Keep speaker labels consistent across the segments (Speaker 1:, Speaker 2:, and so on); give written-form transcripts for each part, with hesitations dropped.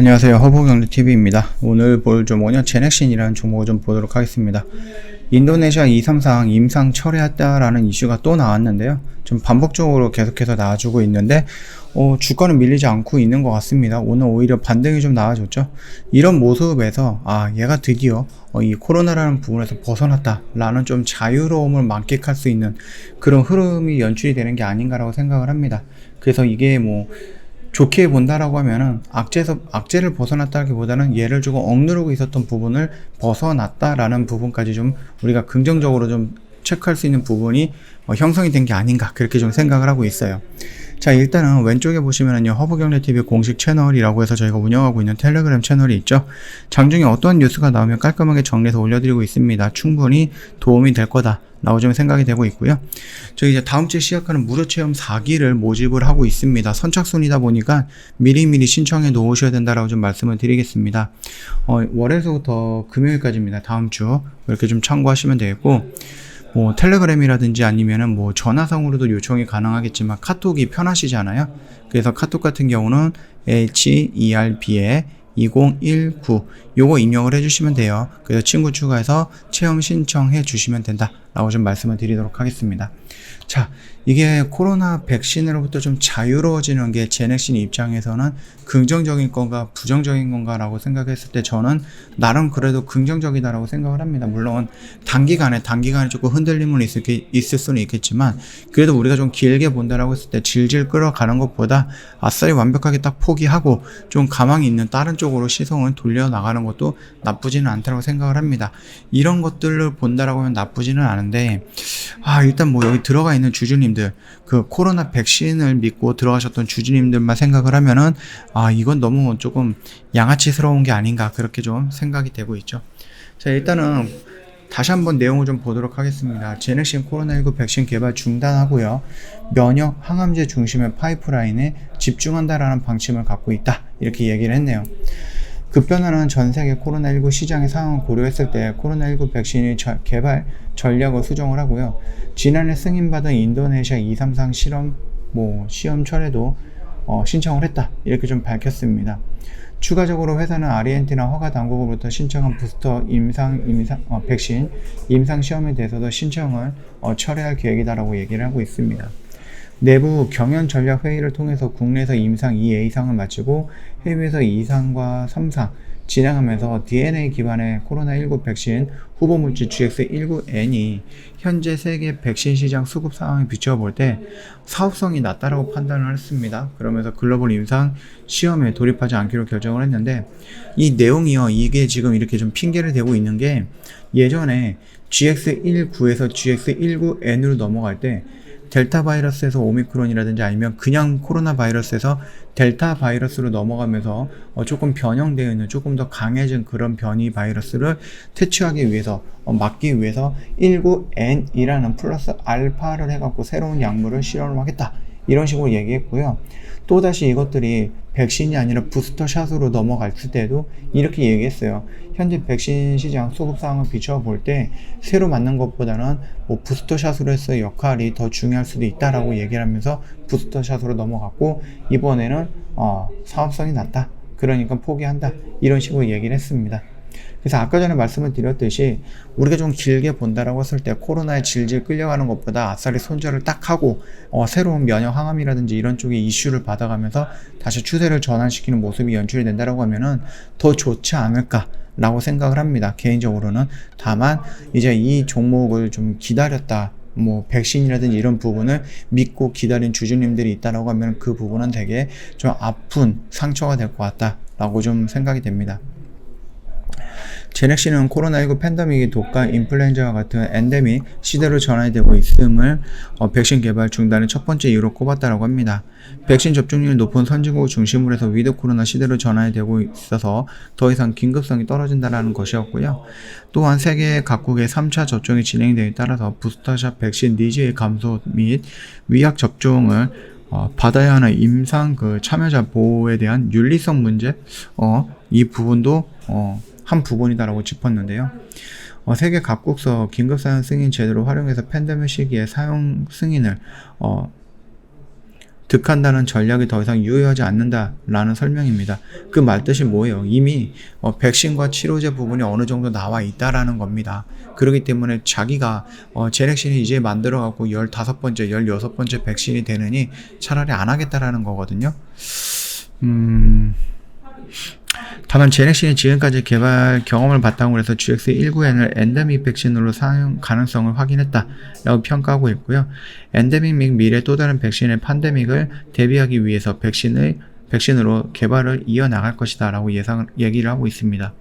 Speaker 1: 안녕하세요. 허브경제TV입니다. 오늘 볼 종목은 제넥신이라는 종목을 좀 보도록 하겠습니다. 인도네시아 233 임상 철회했다라는 이슈가 또 나왔는데요. 좀 반복적으로 계속해서 나와주고 있는데 주가는 밀리지 않고 있는 것 같습니다. 오늘 오히려 반등이 좀 나와줬죠. 이런 모습에서 얘가 드디어 이 코로나라는 부분에서 벗어났다라는 좀 자유로움을 만끽할 수 있는 그런 흐름이 연출이 되는 게 아닌가라고 생각을 합니다. 그래서 이게 좋게 본다라고 하면은 악재를 벗어났다기보다는 얘를 주고 억누르고 있었던 부분을 벗어났다라는 부분까지 좀 우리가 긍정적으로 좀 체크할 수 있는 부분이 형성이 된 게 아닌가, 그렇게 좀 생각을 하고 있어요. 자, 일단은 왼쪽에 보시면은요, 허브경제TV 공식 채널이라고 해서 저희가 운영하고 있는 텔레그램 채널이 있죠. 장중에 어떠한 뉴스가 나오면 깔끔하게 정리해서 올려드리고 있습니다. 충분히 도움이 될 거다 라고 좀 생각이 되고 있고요. 저희 이제 다음 주에 시작하는 무료체험 4기를 모집을 하고 있습니다. 선착순이다 보니까 미리미리 신청해 놓으셔야 된다라고 좀 말씀을 드리겠습니다. 월에서부터 금요일까지입니다. 다음 주 이렇게 좀 참고하시면 되겠고, 텔레그램이라든지 아니면은 전화상으로도 요청이 가능하겠지만 카톡이 편하시잖아요. 그래서 카톡 같은 경우는 HERB에 2019 요거 입력을 해주시면 돼요. 그래서 친구 추가해서 체험 신청해 주시면 된다 라고 좀 말씀을 드리도록 하겠습니다. 자, 이게 코로나 백신으로부터 좀 자유로워지는 게 제넥신 입장에서는 긍정적인 건가 부정적인 건가 라고 생각했을 때 저는 나름 그래도 긍정적이다라고 생각을 합니다. 물론 단기간에 조금 흔들림은 있을 수는 있겠지만, 그래도 우리가 좀 길게 본다라고 했을 때 질질 끌어가는 것보다 아싸리 완벽하게 딱 포기하고 좀 가망이 있는 다른 쪽으로 시선을 돌려나가는 것도 나쁘지는 않다고 생각을 합니다. 이런 것들을 본다라고 하면 나쁘지는 않은데, 일단 여기 들어가 있는 주주님들, 그 코로나 백신을 믿고 들어가셨던 주주님들만 생각을 하면은 이건 너무 조금 양아치스러운 게 아닌가, 그렇게 좀 생각이 되고 있죠. 자, 일단은 다시 한번 내용을 좀 보도록 하겠습니다. 제넥신 코로나19 백신 개발 중단하고요, 면역 항암제 중심의 파이프라인에 집중한다라는 방침을 갖고 있다, 이렇게 얘기를 했네요. 급변하는 전세계 코로나19 시장의 상황을 고려했을 때 코로나19 백신의 개발 전략을 수정을 하고요, 지난해 승인받은 인도네시아 233 시험 철회도 신청을 했다, 이렇게 좀 밝혔습니다. 추가적으로 회사는 아르헨티나 허가 당국으로부터 신청한 부스터 백신 임상 시험에 대해서도 신청을 철회할 계획이다라고 얘기를 하고 있습니다. 내부 경연 전략 회의를 통해서 국내에서 임상 2A상을 마치고 해외에서 2상과 3상 진행하면서 DNA 기반의 코로나19 백신 후보물질 GX19N이 현재 세계 백신 시장 수급 상황에 비춰볼 때 사업성이 낮다라고 판단을 했습니다. 그러면서 글로벌 임상 시험에 돌입하지 않기로 결정을 했는데, 이 내용이요, 이게 지금 이렇게 좀 핑계를 대고 있는 게, 예전에 GX19에서 GX19N으로 넘어갈 때 델타 바이러스에서 오미크론이라든지 아니면 그냥 코로나 바이러스에서 델타 바이러스로 넘어가면서 조금 변형되어 있는, 조금 더 강해진 그런 변이 바이러스를 퇴치하기 위해서, 막기 위해서 19N이라는 플러스 알파를 해갖고 새로운 약물을 실험을 하겠다, 이런 식으로 얘기했고요. 또다시 이것들이 백신이 아니라 부스터샷으로 넘어갔을 때도 이렇게 얘기했어요. 현재 백신 시장 수급 상황을 비춰볼 때 새로 맞는 것보다는 부스터샷으로 해서 역할이 더 중요할 수도 있다라고 얘기를 하면서 부스터샷으로 넘어갔고, 이번에는 사업성이 낮다, 그러니까 포기한다, 이런 식으로 얘기를 했습니다. 그래서 아까 전에 말씀을 드렸듯이 우리가 좀 길게 본다라고 했을 때 코로나에 질질 끌려가는 것보다 아싸리 손절을 딱 하고 새로운 면역 항암이라든지 이런 쪽에 이슈를 받아가면서 다시 추세를 전환시키는 모습이 연출이 된다라고 하면은 더 좋지 않을까 라고 생각을 합니다, 개인적으로는. 다만 이제 이 종목을 좀 기다렸다, 백신이라든지 이런 부분을 믿고 기다린 주주님들이 있다라고 하면 그 부분은 되게 좀 아픈 상처가 될 것 같다 라고 좀 생각이 됩니다. 제넥신은 코로나19 팬데믹이 독감, 인플루엔자와 같은 엔데믹 시대로 전환이 되고 있음을 백신 개발 중단의 첫 번째 이유로 꼽았다고 합니다. 백신 접종률이 높은 선진국 중심으로 해서 위드 코로나 시대로 전환이 되고 있어서 더 이상 긴급성이 떨어진다는 것이었고요. 또한 세계 각국의 3차 접종이 진행됨에 따라서 부스터샷 백신 니즈의 감소 및 위약 접종을 받아야 하는 임상 참여자 보호에 대한 윤리성 문제, 이 부분도 한 부분이다라고 짚었는데요. 세계 각국서 긴급사용 승인 제도를 활용해서 팬데믹 시기에 사용 승인을 득한다는 전략이 더 이상 유효하지 않는다라는 설명입니다. 그 말뜻이 뭐예요? 이미 백신과 치료제 부분이 어느 정도 나와 있다라는 겁니다. 그렇기 때문에 자기가 제넥신이 이제 만들어갖고 15번째, 16번째 백신이 되느니 차라리 안 하겠다라는 거거든요. 다만 제넥신이 지금까지 개발 경험을 바탕으로 해서 GX19N을 엔데믹 백신으로 사용 가능성을 확인했다라고 평가하고 있고요. 엔데믹 및 미래 또 다른 백신의 팬데믹을 대비하기 위해서 백신으로 개발을 이어나갈 것이다 라고 얘기를 하고 있습니다.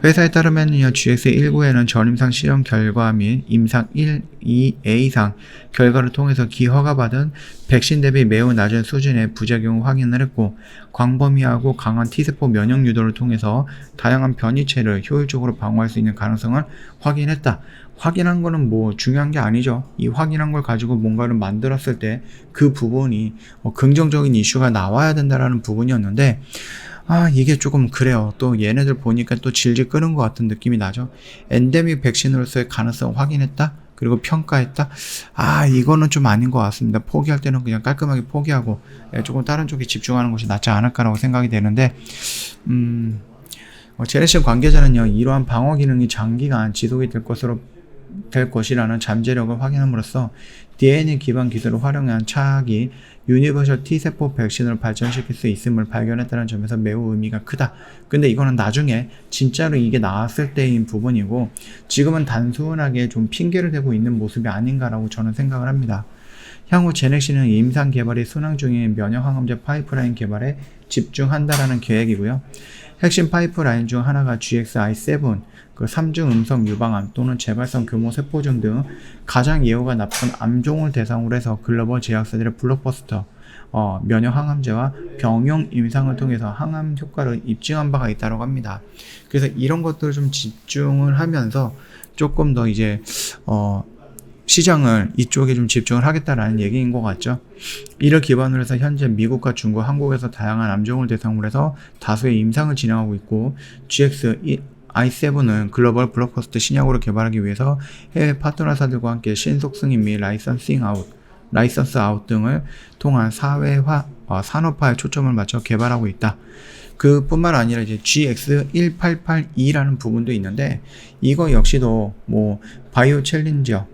Speaker 1: 회사에 따르면요, GX19N은 전임상 시험 결과 및 임상 1, 2, A상 결과를 통해서 기허가받은 백신 대비 매우 낮은 수준의 부작용을 확인을 했고, 광범위하고 강한 T세포 면역 유도를 통해서 다양한 변이체를 효율적으로 방어할 수 있는 가능성을 확인했다. 확인한 거는 뭐 중요한 게 아니죠. 이 확인한 걸 가지고 뭔가를 만들었을 때 그 부분이 긍정적인 이슈가 나와야 된다라는 부분이었는데, 이게 조금 그래요. 또 얘네들 보니까 또 질질 끄는 것 같은 느낌이 나죠. 엔데믹 백신으로서의 가능성 확인했다? 그리고 평가했다? 이거는 좀 아닌 것 같습니다. 포기할 때는 그냥 깔끔하게 포기하고 조금 다른 쪽에 집중하는 것이 낫지 않을까라고 생각이 되는데, 제네신 관계자는요, 이러한 방어 기능이 장기간 지속이 될 것이라는 잠재력을 확인함으로써 DNA 기반 기술을 활용한 차기 유니버셜 T세포 백신을 발전시킬 수 있음을 발견했다는 점에서 매우 의미가 크다. 근데 이거는 나중에 진짜로 이게 나왔을 때인 부분이고, 지금은 단순하게 좀 핑계를 대고 있는 모습이 아닌가라고 저는 생각을 합니다. 향후 제넥신은 임상 개발이 순항 중인 면역 항암제 파이프라인 개발에 집중한다라는 계획이고요. 핵심 파이프라인 중 하나가 GXI7, 그 3중 음성 유방암 또는 재발성 교모 세포증 등 가장 예후가 나쁜 암종을 대상으로 해서 글로벌 제약사들의 블록버스터 면역 항암제와 병용 임상을 통해서 항암 효과를 입증한 바가 있다고 합니다. 그래서 이런 것들을 좀 집중을 하면서 조금 더 이제 시장을 이쪽에 좀 집중을 하겠다라는 얘기인 것 같죠. 이를 기반으로 해서 현재 미국과 중국, 한국에서 다양한 암종을 대상으로 해서 다수의 임상을 진행하고 있고, GXI7은 글로벌 블록버스터 신약으로 개발하기 위해서 해외 파트너사들과 함께 신속 승인 및 라이선스 아웃 등을 통한 사회화, 산업화에 초점을 맞춰 개발하고 있다. 그뿐만 아니라 이제 GX1882라는 부분도 있는데, 이거 역시도 뭐 바이오 챌린저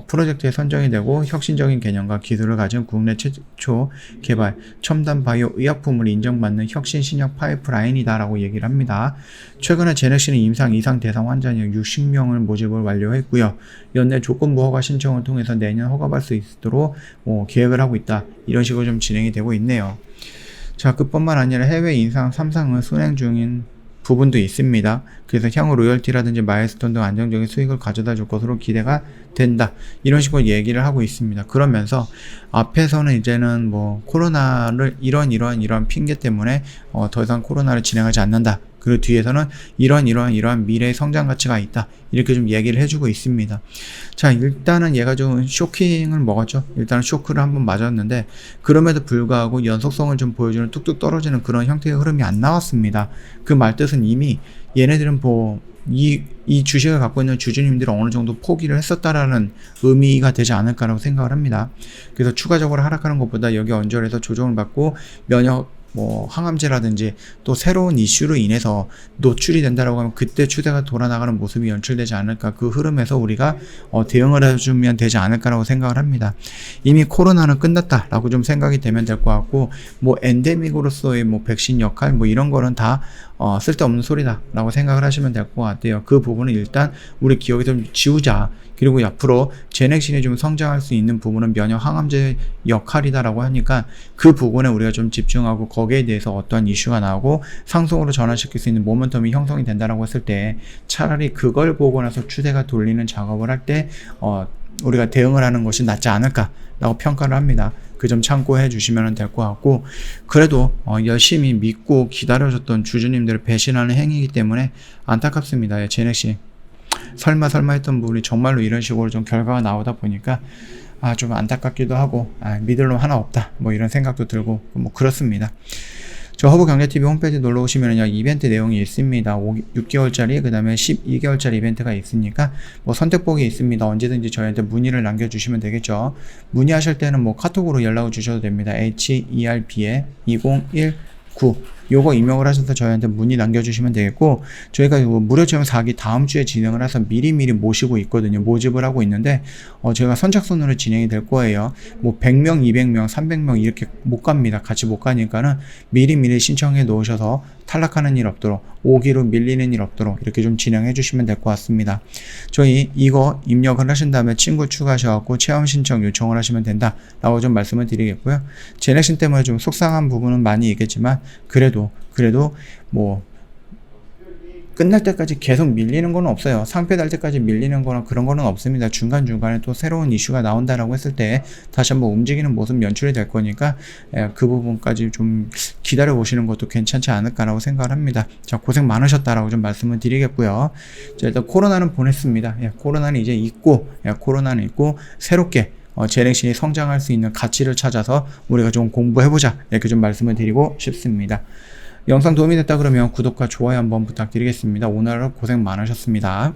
Speaker 1: 프로젝트에 선정이 되고 혁신적인 개념과 기술을 가진 국내 최초 개발 첨단 바이오 의약품을 인정받는 혁신 신약 파이프라인이다라고 얘기를 합니다. 최근에 제넥신은 임상 2상 대상 환자 60명을 모집을 완료했고요. 연내 조건부 허가 신청을 통해서 내년 허가받을 수 있도록 계획을 하고 있다. 이런 식으로 좀 진행이 되고 있네요. 자, 그뿐만 아니라 해외 임상 3상을 순행 중인 부분도 있습니다. 그래서 향후 로열티라든지 마일스톤 등 안정적인 수익을 가져다 줄 것으로 기대가 된다. 이런 식으로 얘기를 하고 있습니다. 그러면서 앞에서는 이제는 뭐 코로나를 이런 핑계 때문에 더 이상 코로나를 진행하지 않는다. 그리고 뒤에서는 이러한 미래의 성장 가치가 있다. 이렇게 좀 얘기를 해주고 있습니다. 자, 일단은 얘가 좀 쇼킹을 먹었죠. 일단은 쇼크를 한번 맞았는데, 그럼에도 불구하고 연속성을 좀 보여주는 뚝뚝 떨어지는 그런 형태의 흐름이 안 나왔습니다. 그 말뜻은 이미 얘네들은 이 주식을 갖고 있는 주주님들은 어느 정도 포기를 했었다라는 의미가 되지 않을까라고 생각을 합니다. 그래서 추가적으로 하락하는 것보다 여기 언저리에서 조정을 받고 항암제라든지 또 새로운 이슈로 인해서 노출이 된다라고 하면 그때 추세가 돌아나가는 모습이 연출되지 않을까, 그 흐름에서 우리가 대응을 해주면 되지 않을까라고 생각을 합니다. 이미 코로나는 끝났다라고 좀 생각이 되면 될 것 같고, 엔데믹으로서의 백신 역할 이런 거는 다 쓸데없는 소리다라고 생각을 하시면 될 것 같아요. 그 부분은 일단 우리 기억에서 좀 지우자. 그리고 앞으로 제넥신이 좀 성장할 수 있는 부분은 면역 항암제 역할이다라고 하니까 그 부분에 우리가 좀 집중하고 거기에 대해서 어떠한 이슈가 나오고 상승으로 전환시킬 수 있는 모멘텀이 형성이 된다라고 했을 때 차라리 그걸 보고 나서 추세가 돌리는 작업을 할 때 우리가 대응을 하는 것이 낫지 않을까라고 평가를 합니다. 그 점 참고해 주시면 될 것 같고, 그래도 열심히 믿고 기다려줬던 주주님들을 배신하는 행위이기 때문에 안타깝습니다. 제넥신 설마 했던 부분이 정말로 이런 식으로 좀 결과가 나오다 보니까 좀 안타깝기도 하고 믿을 놈 하나 없다 이런 생각도 들고 그렇습니다. 저 허브경제TV 홈페이지 놀러 오시면요, 이벤트 내용이 있습니다. 6개월짜리, 그 다음에 12개월짜리 이벤트가 있으니까 뭐 선택폭이 있습니다. 언제든지 저희한테 문의를 남겨주시면 되겠죠. 문의하실 때는 뭐 카톡으로 연락을 주셔도 됩니다. HERB에 2019 요거 입력을 하셔서 저희한테 문의 남겨주시면 되겠고, 저희가 무료 체험 4기 다음 주에 진행을 해서 미리미리 모시고 있거든요. 모집을 하고 있는데 저희가 선착순으로 진행이 될 거예요. 뭐 100명, 200명, 300명 이렇게 못 갑니다. 같이 못 가니까는 미리미리 신청해 놓으셔서 탈락하는 일 없도록, 오기로 밀리는 일 없도록 이렇게 좀 진행해 주시면 될 것 같습니다. 저희 이거 입력을 하신 다음에 친구 추가하셔갖고 체험 신청 요청을 하시면 된다 라고 좀 말씀을 드리겠고요. 제넥신 때문에 좀 속상한 부분은 많이 있겠지만 그래도 뭐 끝날 때까지 계속 밀리는 건 없어요. 상패 달 때까지 밀리는 거나 그런 거는 없습니다. 중간중간에 또 새로운 이슈가 나온다라고 했을 때 다시 한번 움직이는 모습 연출이 될 거니까 그 부분까지 좀 기다려 보시는 것도 괜찮지 않을까라고 생각을 합니다. 자, 고생 많으셨다라고 좀 말씀을 드리겠고요. 자, 일단 코로나는 보냈습니다. 코로나는 이제 있고, 코로나는 있고 새롭게 제넥신이 성장할 수 있는 가치를 찾아서 우리가 좀 공부해보자 이렇게 좀 말씀을 드리고 싶습니다. 영상 도움이 됐다 그러면 구독과 좋아요 한번 부탁드리겠습니다. 오늘 고생 많으셨습니다.